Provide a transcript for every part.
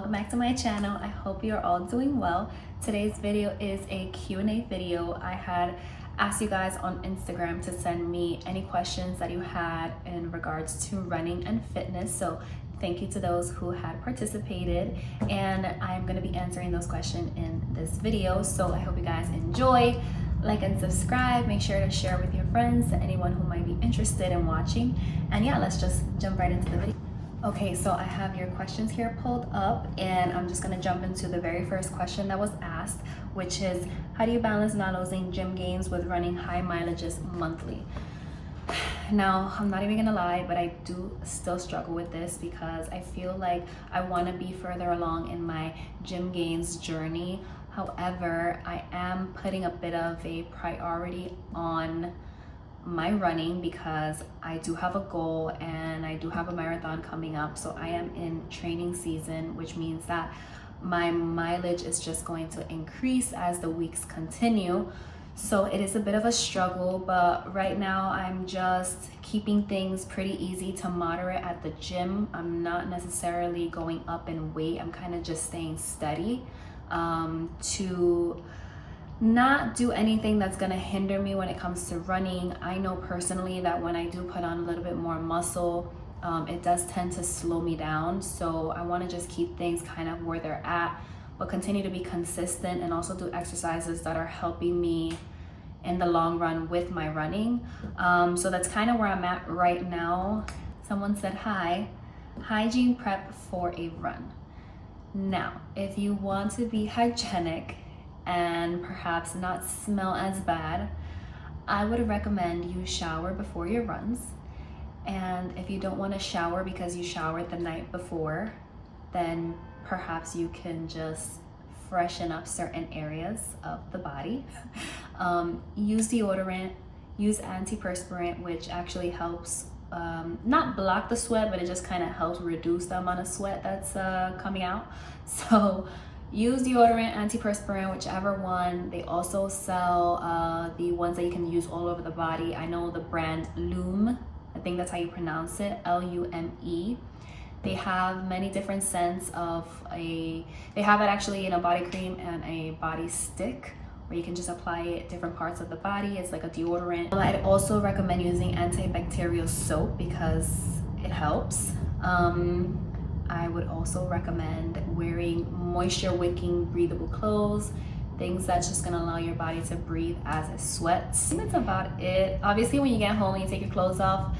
welcome back to my channel. I hope you're all doing well. Today's video is a Q&A video. I had asked you guys on Instagram to send me any questions that you had in regards to running and fitness, so thank you to those who had participated, and I'm going to be answering those questions in this video. So I hope you guys enjoy. Like and subscribe. Make sure to share with your friends, to anyone who might be interested in watching. And yeah, let's just jump right into the video. Okay, so I have your questions here pulled up, and I'm just gonna jump into the very first question that was asked, which is, how do you balance not losing gym gains with running high mileages monthly? Now, I'm not even gonna lie, but I do still struggle with this because I feel like I wanna be further along in my gym gains journey. However, I am putting a bit of a priority on my running because I do have a goal and I do have a marathon coming up. So I am in training season, which means that my mileage is just going to increase as the weeks continue. So it is a bit of a struggle, but right now I'm just keeping things pretty easy to moderate at the gym. I'm not necessarily going up in weight. I'm kind of just staying steady to not do anything that's going to hinder me when it comes to running. I know personally that when I do put on a little bit more muscle, it does tend to slow me down. So I want to just keep things kind of where they're at, but continue to be consistent and also do exercises that are helping me in the long run with my running. So that's kind of where I'm at right now. Someone said, hi, hygiene prep for a run. Now, if you want to be hygienic and perhaps not smell as bad, I would recommend you shower before your runs. And if you don't want to shower because you showered the night before, then perhaps you can just freshen up certain areas of the body. Use deodorant, use antiperspirant, which actually helps not block the sweat, but it just kind of helps reduce the amount of sweat that's coming out. So use deodorant, antiperspirant, whichever one. They also sell the ones that you can use all over the body. I know the brand Lume, I think that's how you pronounce it, Lume. They have many different scents they have it actually in a body cream and a body stick, where you can just apply it different parts of the body. It's like a deodorant. I'd also recommend using antibacterial soap because it helps. I would also recommend wearing moisture wicking breathable clothes, things that's just gonna allow your body to breathe as it sweats. I think that's about it. Obviously, when you get home and you take your clothes off,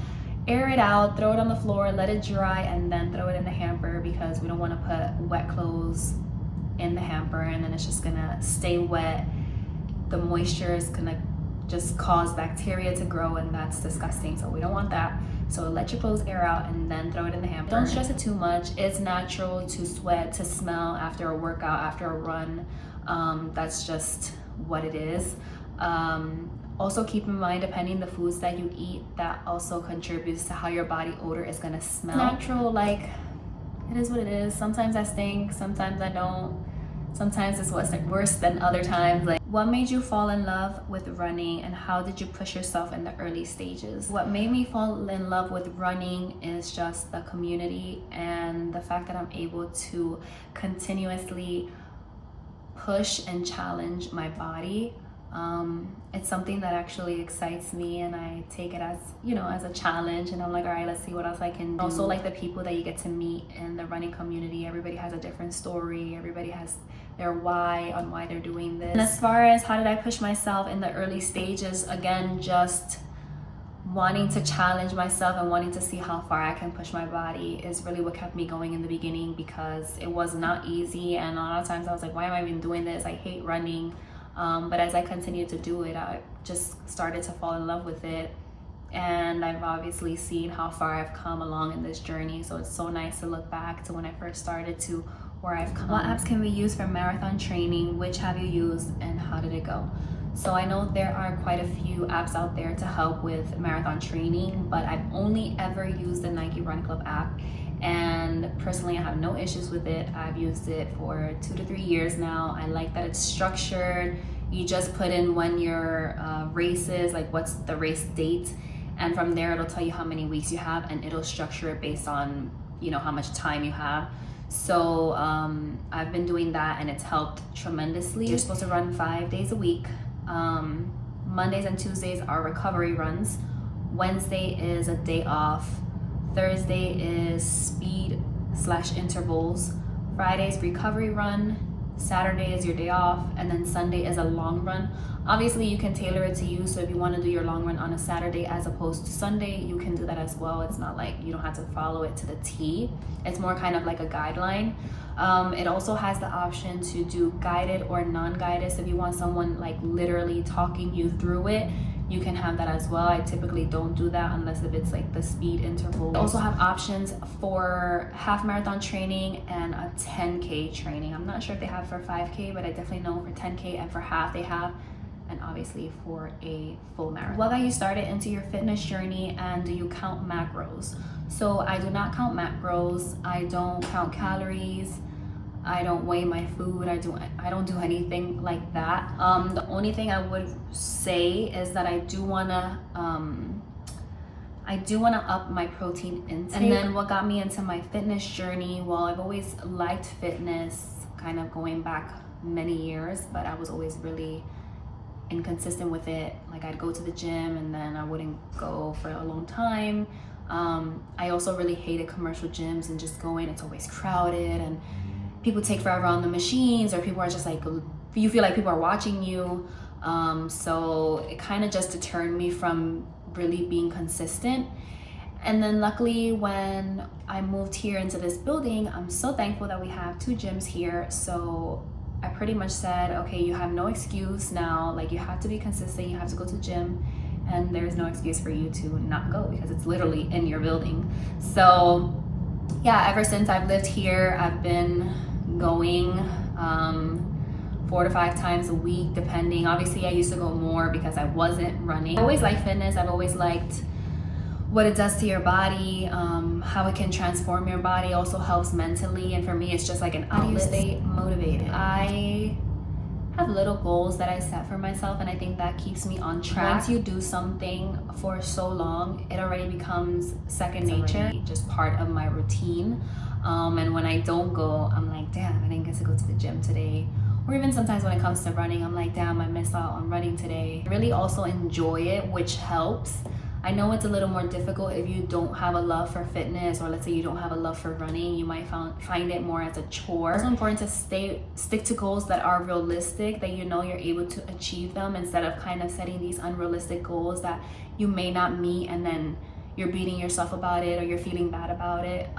air it out, throw it on the floor, let it dry, and then throw it in the hamper, because we don't want to put wet clothes in the hamper and then it's just gonna stay wet. The moisture is gonna just cause bacteria to grow, and that's disgusting, so we don't want that. So let your clothes air out and then throw it in the hamper. Don't stress it too much. It's natural to sweat, to smell after a workout, after a run. That's just what it is. Also keep in mind, depending the foods that you eat, that also contributes to how your body odor is gonna smell. Natural, like, it is what it is. Sometimes I stink, sometimes I don't. Sometimes it's worse than other times. Like, what made you fall in love with running, and how did you push yourself in the early stages? What made me fall in love with running is just the community and the fact that I'm able to continuously push and challenge my body. It's something that actually excites me, and I take it as, you know, as a challenge, and I'm like, all right, let's see what else I can do. Also, like, the people that you get to meet in the running community, everybody has a different story, everybody has their why on why they're doing this. And as far as how did I push myself in the early stages, again, just wanting to challenge myself and wanting to see how far I can push my body is really what kept me going in the beginning, because it was not easy, and a lot of times I was like, why am I even doing this? I hate running. But as I continued to do it, I just started to fall in love with it, and I've obviously seen how far I've come along in this journey. So it's so nice to look back to when I first started to where I've come. What apps can we use for marathon training? Which have you used, and how did it go? So I know there are quite a few apps out there to help with marathon training, but I've only ever used the Nike Run Club app, and personally I have no issues with it. I've used it for 2 to 3 years now. I like that it's structured. You just put in when your race is, like what's the race date, and from there it'll tell you how many weeks you have, and it'll structure it based on, you know, how much time you have. So I've been doing that and it's helped tremendously. You're supposed to run 5 days a week. Mondays and Tuesdays are recovery runs. Wednesday is a day off. Thursday is speed/intervals. Friday's recovery run. Saturday is your day off, and then Sunday is a long run. Obviously you can tailor it to you, so if you want to do your long run on a Saturday as opposed to Sunday, you can do that as well. It's not like you don't have to follow it to the T. It's more kind of like a guideline. It also has the option to do guided or non-guided. So if you want someone like literally talking you through it, you can have that as well. I typically don't do that unless if it's like the speed interval. They also have options for half marathon training and a 10K training. I'm not sure if they have for 5K, but I definitely know for 10K and for half they have, and obviously for a full marathon. What got you started into your fitness journey, and do you count macros? So I do not count macros. I don't count calories. I don't weigh my food. I don't do anything like that. The only thing I would say is that I do wanna up my protein intake. And then what got me into my fitness journey, well, I've always liked fitness, kind of going back many years, but I was always really inconsistent with it. Like I'd go to the gym and then I wouldn't go for a long time. I also really hated commercial gyms and just going, it's always crowded and people take forever on the machines, or people are just like, you feel like people are watching you. So it kind of just deterred me from really being consistent. And then luckily when I moved here into this building, I'm so thankful that we have 2 gyms here. So I pretty much said, okay, you have no excuse now. Like you have to be consistent, you have to go to the gym, and there's no excuse for you to not go because it's literally in your building. So yeah, ever since I've lived here, I've been going 4 to 5 times a week, depending. Obviously I used to go more because I wasn't running. I always liked fitness. I've always liked what it does to your body, how it can transform your body, also helps mentally, and for me it's just like an outlet. Stay motivated. I have little goals that I set for myself, and I think that keeps me on track. Once you do something for so long, it already becomes second nature, just part of my routine. And when I don't go, I'm like, damn, I didn't get to go to the gym today. Or even sometimes when it comes to running, I'm like, damn, I missed out on running today. I really also enjoy it, which helps. I know it's a little more difficult if you don't have a love for fitness, or let's say you don't have a love for running, you might find it more as a chore. It's also important to stick to goals that are realistic, that you know you're able to achieve them, instead of kind of setting these unrealistic goals that you may not meet and then you're beating yourself about it or you're feeling bad about it,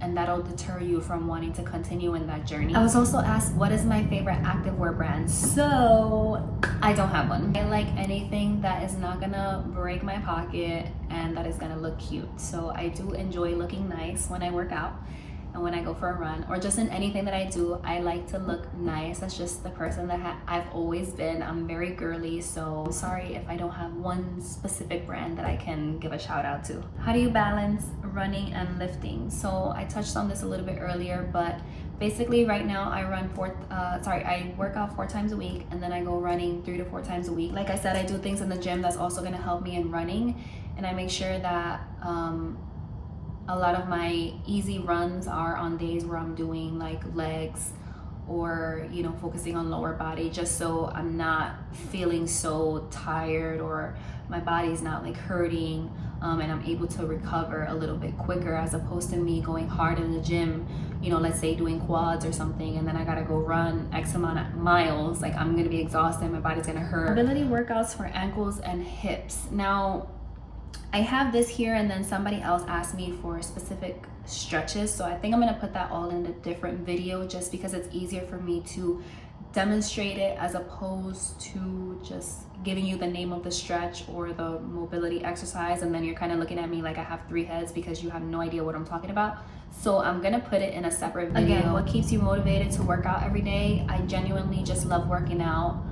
and that'll deter you from wanting to continue in that journey. I was also asked, what is my favorite activewear brand? So I don't have one. I like anything that is not gonna break my pocket and that is gonna look cute. So I do enjoy looking nice when I work out and when I go for a run, or just in anything that I do. I like to look nice. That's just the person that I've always been. I'm very girly, so I'm sorry if I don't have one specific brand that I can give a shout out to. How do you balance running and lifting? So I touched on this a little bit earlier, but basically right now I I work out 4 times a week, and then I go running 3 to 4 times a week. Like I said, I do things in the gym that's also gonna help me in running, and I make sure that a lot of my easy runs are on days where I'm doing like legs, or you know, focusing on lower body, just so I'm not feeling so tired or my body's not like hurting, and I'm able to recover a little bit quicker, as opposed to me going hard in the gym, you know, let's say doing quads or something, and then I gotta go run X amount of miles. Like I'm gonna be exhausted, my body's gonna hurt. Mobility workouts for ankles and hips. Now I have this here, and then somebody else asked me for specific stretches, so I think I'm gonna put that all in a different video, just because it's easier for me to demonstrate it as opposed to just giving you the name of the stretch or the mobility exercise, and then you're kind of looking at me like I have 3 heads because you have no idea what I'm talking about. So I'm gonna put it in a separate video. Again, what keeps you motivated to work out every day? I genuinely just love working out.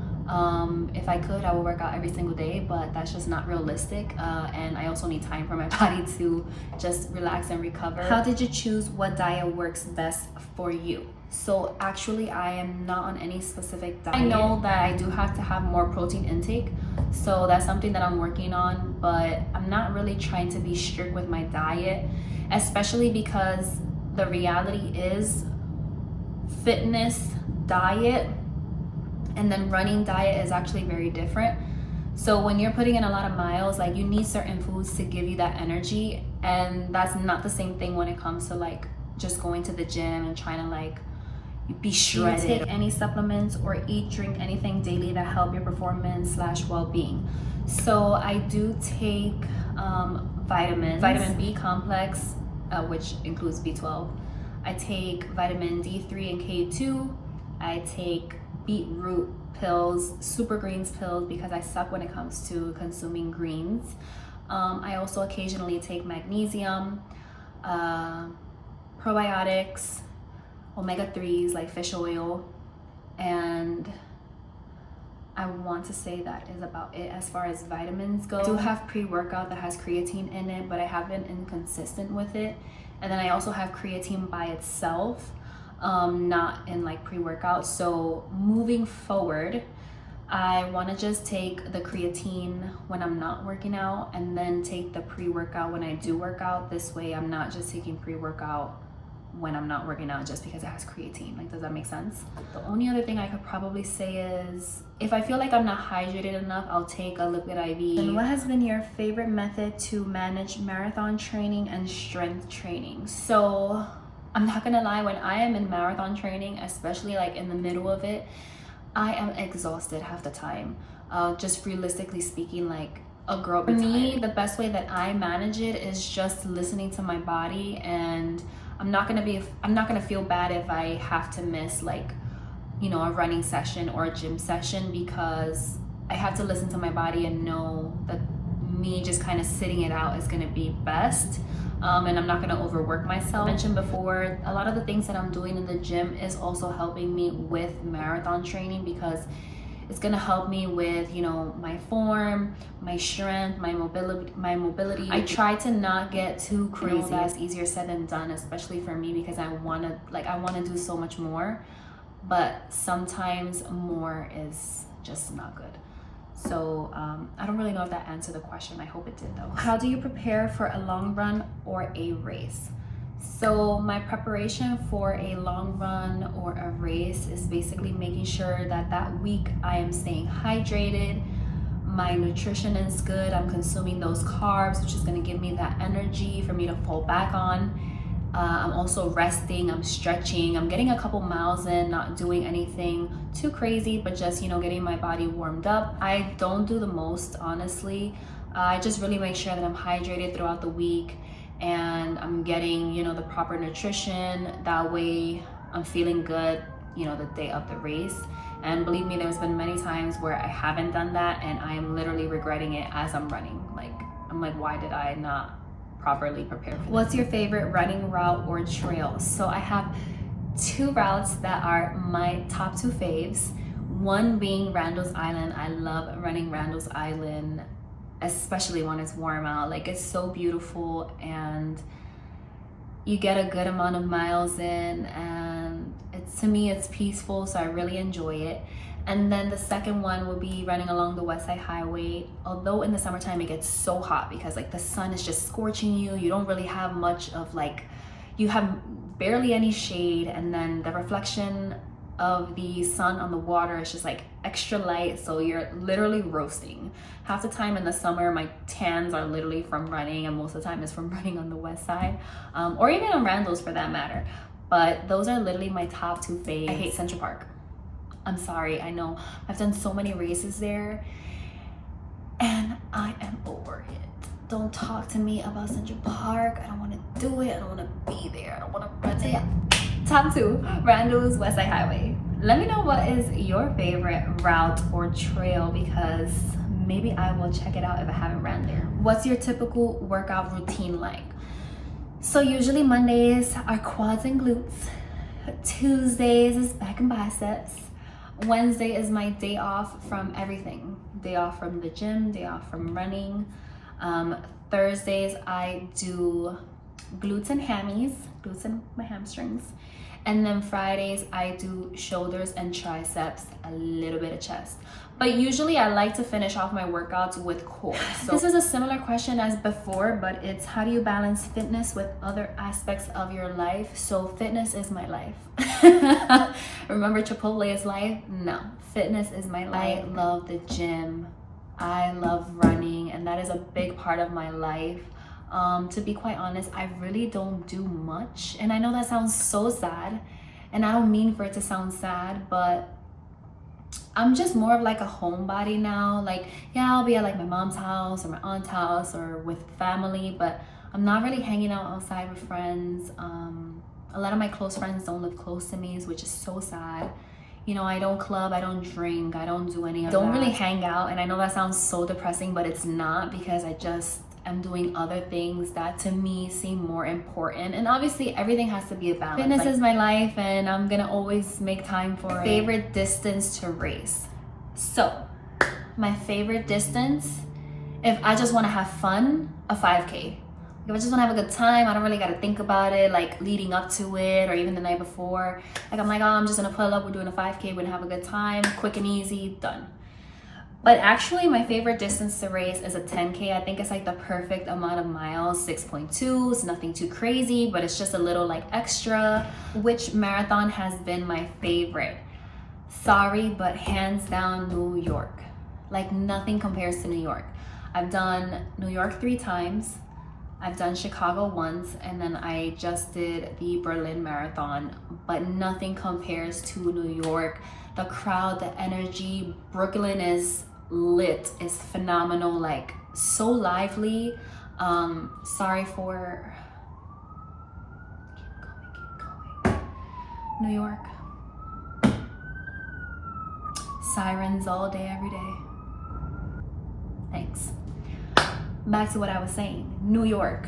If I could, I would work out every single day, but that's just not realistic, and I also need time for my body to just relax and recover. How did you choose what diet works best for you? So actually I am not on any specific diet. I know that I do have to have more protein intake, so that's something that I'm working on, but I'm not really trying to be strict with my diet, especially because the reality is fitness diet and then running diet is actually very different. So when you're putting in a lot of miles, like you need certain foods to give you that energy, and that's not the same thing when it comes to like just going to the gym and trying to like be shredded. Do you take any supplements or eat, drink anything daily that help your performance / well-being? So I do take vitamins, vitamin B complex, which includes B12. I take vitamin D3 and K2. I take beetroot pills, super greens pills, because I suck when it comes to consuming greens. I also occasionally take magnesium, probiotics, omega-3s like fish oil, and I want to say that is about it as far as vitamins go. I do have pre-workout that has creatine in it, but I have been inconsistent with it. And then I also have creatine by itself, not in like pre-workout. So moving forward, I want to just take the creatine when I'm not working out and then take the pre-workout when I do work out. This way I'm not just taking pre-workout when I'm not working out just because it has creatine. Like, does that make sense? The only other thing I could probably say is if I feel like I'm not hydrated enough, I'll take a liquid IV. And what has been your favorite method to manage marathon training and strength training? So I'm not gonna lie, when I am in marathon training, especially like in the middle of it, I am exhausted half the time. Just realistically speaking, like a girl. For me, the best way that I manage it is just listening to my body, and I'm not gonna feel bad if I have to miss like, you know, a running session or a gym session, because I have to listen to my body and know that me just kind of sitting it out is gonna be best. And I'm not gonna overwork myself. I mentioned before, a lot of the things that I'm doing in the gym is also helping me with marathon training, because it's gonna help me with, you know, my form, my strength, my mobility. I try to not get too crazy. You know, that's easier said than done, especially for me, because I wanna do so much more, but sometimes more is just not good. So I don't really know if that answered the question. I hope it did though. How do you prepare for a long run or a race? So my preparation for a long run or a race is basically making sure that that week I am staying hydrated, my nutrition is good, I'm consuming those carbs, which is going to give me that energy for me to fall back on. I'm also resting, I'm stretching, I'm getting a couple miles in, not doing anything too crazy, but just, you know, getting my body warmed up. I don't do the most, honestly. I just really make sure that I'm hydrated throughout the week and I'm getting, you know, the proper nutrition. That way I'm feeling good, you know, the day of the race. And believe me, there's been many times where I haven't done that and I am literally regretting it as I'm running. Like, I'm like, why did I not properly prepare for this? What's your favorite running route or trail? So I have two routes that are my top two faves. One being Randall's Island. I love running Randall's Island, especially when it's warm out. Like, it's so beautiful and you get a good amount of miles in, and to me it's peaceful, so I really enjoy it. And then the second one would be running along the West Side Highway. Although in the summertime it gets so hot because like the sun is just scorching you, you don't really have much of like, you have barely any shade, and then the reflection of the sun on the water is just like extra light, so you're literally roasting. Half the time in the summer my tans are literally from running, and most of the time it's from running on the west side, or even on Randall's for that matter. But those are literally my top two faves. I hate Central Park. I'm sorry, I know I've done so many races there and I am over it. Don't talk to me about Central Park. I don't want to do it. I don't want to be there. I don't want to run it. Top two, Randall's West Side Highway. Let me know what is your favorite route or trail, because maybe I will check it out if I haven't ran there. What's your typical workout routine like? So usually Mondays are quads and glutes. Tuesdays is back and biceps. Wednesday is my day off from everything. Day off from the gym, day off from running. Thursdays I do glutes and hammies, glutes and my hamstrings. And then Fridays, I do shoulders and triceps, a little bit of chest. But usually I like to finish off my workouts with core. So this is a similar question as before, but it's how do you balance fitness with other aspects of your life? So fitness is my life. Remember Chipotle is life? No, fitness is my life. I love the gym. I love running, and that is a big part of my life. To be quite honest, I really don't do much, and I know that sounds so sad, and I don't mean for it to sound sad, but I'm just more of like a homebody now. Like, yeah, I'll be at like my mom's house or my aunt's house or with family, but I'm not really hanging out outside with friends. A lot of my close friends don't live close to me, which is so sad. You know, I don't club, I don't drink, I don't do any of that. Don't really hang out, and I know that sounds so depressing, but it's not, because I just am doing other things that to me seem more important. And obviously everything has to be a balance. Fitness is my life, and I'm gonna always make time for it. Favorite distance to race. So my favorite distance, if I just want to have fun, a 5K. If I just want to have a good time, I don't really got to think about it like leading up to it or even the night before. Like I'm like, oh, I'm just gonna pull up, we're doing a 5K, we're gonna have a good time, quick and easy, done. But actually my favorite distance to race is a 10K. I think it's like the perfect amount of miles, 6.2. It's nothing too crazy, but it's just a little like extra. Which marathon has been my favorite? Sorry, but hands down New York. Like nothing compares to New York. I've done New York 3 times. I've done Chicago once, and then I just did the Berlin Marathon, but nothing compares to New York. The crowd, the energy, Brooklyn is lit, is phenomenal, like so lively. Sorry for keep going. New York, sirens all day, every day. Thanks. Back to what I was saying. New York,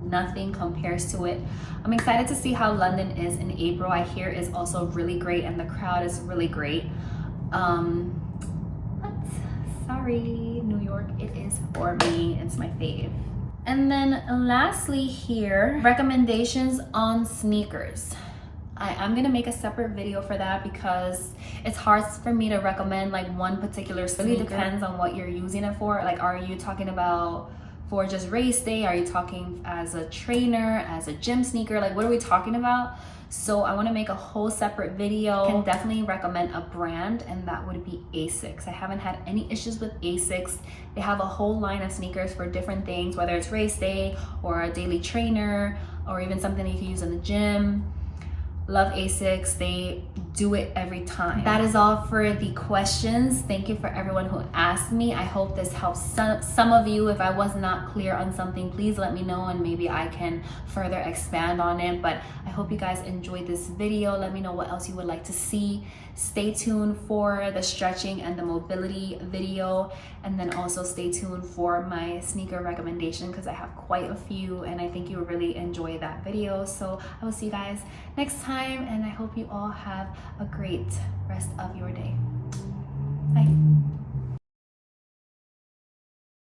nothing compares to it. I'm excited to see how London is in April. I hear is also really great, and the crowd is really great. But sorry, New York, it is for me. It's my fave. And then lastly here, recommendations on sneakers. I'm gonna make a separate video for that because it's hard for me to recommend like one particular sneaker. It really depends on what you're using it for. Like, are you talking about for just race day? Are you talking as a trainer, as a gym sneaker? Like, what are we talking about? So I want to make a whole separate video. I can definitely recommend a brand, and that would be Asics. I haven't had any issues with Asics. They have a whole line of sneakers for different things, whether it's race day or a daily trainer or even something you can use in the gym. Love Asics. They do it every time. That is all for the questions. Thank you for everyone who asked me. I hope this helps some of you. If I was not clear on something, please let me know and maybe I can further expand on it. But I hope you guys enjoyed this video. Let me know what else you would like to see. Stay tuned for the stretching and the mobility video, and then also stay tuned for my sneaker recommendation because I have quite a few and I think you will really enjoy that video. So I will see you guys next time, and I hope you all have a great rest of your day. Bye.